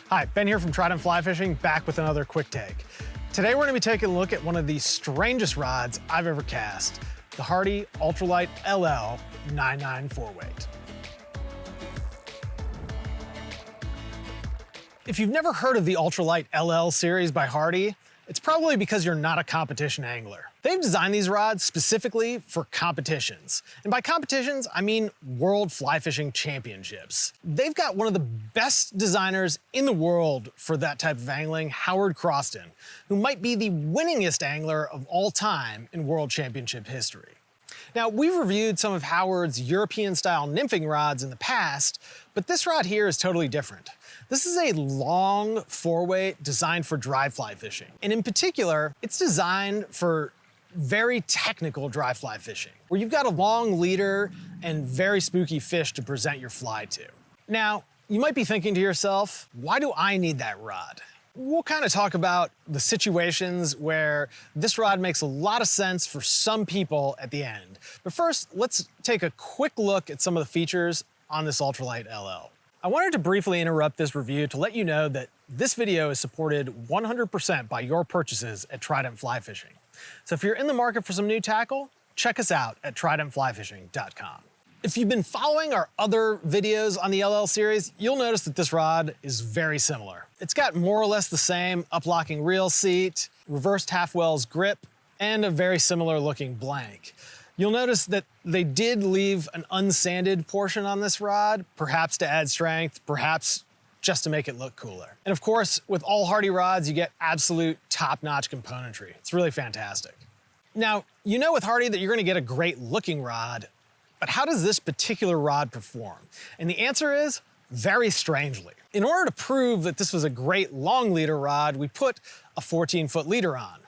Hi, Ben here from Trident Fly Fishing, back with another quick take. Today we're going to be taking a look at one of the strangest rods I've ever cast, the Hardy Ultralite LL 994 weight. If you've never heard of the Ultralite LL series by Hardy, it's probably because you're not a competition angler. They've designed these rods specifically for competitions. And by competitions, I mean World Fly Fishing Championships. They've got one of the best designers in the world for that type of angling, Howard Croston, who might be the winningest angler of all time in World Championship history. Now, we've reviewed some of Howard's European-style nymphing rods in the past, but this rod here is totally different. This is a long four-weight designed for dry fly fishing. And in particular, it's designed for very technical dry fly fishing, where you've got a long leader and very spooky fish to present your fly to. Now, you might be thinking to yourself, why do I need that rod? We'll kind of talk about the situations where this rod makes a lot of sense for some people at the end. But first, let's take a quick look at some of the features on this Ultralite LL. I wanted to briefly interrupt this review to let you know that this video is supported 100% by your purchases at Trident Fly Fishing. So if you're in the market for some new tackle, check us out at tridentflyfishing.com. If you've been following our other videos on the LL series, you'll notice that this rod is very similar. It's got more or less the same uplocking reel seat, reversed half-wells grip, and a very similar looking blank. You'll notice that they did leave an unsanded portion on this rod, perhaps to add strength, perhaps just to make it look cooler. And of course, with all Hardy rods, you get absolute top-notch componentry. It's really fantastic. Now, you know with Hardy that you're gonna get a great looking rod, but how does this particular rod perform? And the answer is very strangely. In order to prove that this was a great long leader rod, we put a 14-foot leader on.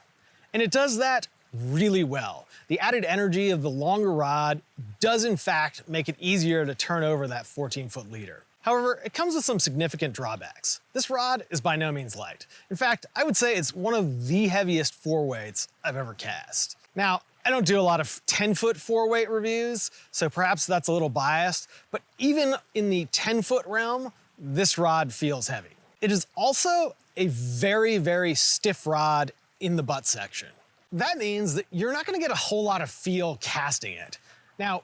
And it does that really well. The added energy of the longer rod does in fact make it easier to turn over that 14-foot leader. However, it comes with some significant drawbacks. This rod is by no means light. In fact, I would say it's one of the heaviest four weights I've ever cast. Now, I don't do a lot of 10-foot four-weight reviews, so perhaps that's a little biased, but even in the 10-foot realm, this rod feels heavy. It is also a very, very stiff rod in the butt section. That means that you're not gonna get a whole lot of feel casting it. Now,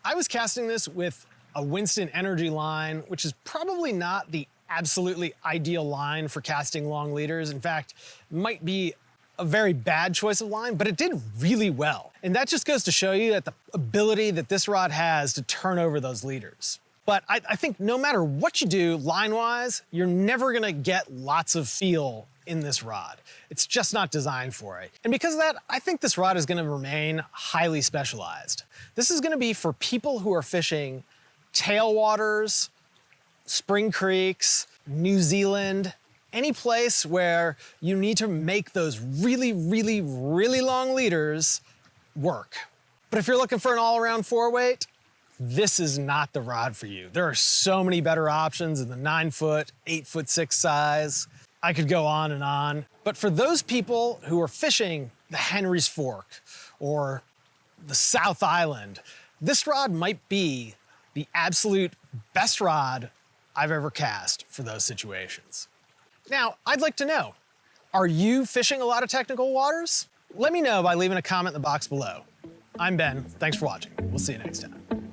I was casting this with a Winston Energy line, which is probably not the absolutely ideal line for casting long leaders. In fact, might be a very bad choice of line, but it did really well. And that just goes to show you that the ability that this rod has to turn over those leaders. But I think no matter what you do line-wise, you're never gonna get lots of feel in this rod. It's just not designed for it. And because of that, I think this rod is gonna remain highly specialized. This is gonna be for people who are fishing tailwaters, spring creeks, New Zealand, any place where you need to make those really, really, really long leaders work. But if you're looking for an all-around four-weight, this is not the rod for you. There are so many better options in the 9-foot, 8'6" size. I could go on. But for those people who are fishing the Henry's Fork or the South Island, this rod might be the absolute best rod I've ever cast for those situations. Now, I'd like to know, are you fishing a lot of technical waters? Let me know by leaving a comment in the box below. I'm Ben, thanks for watching. We'll see you next time.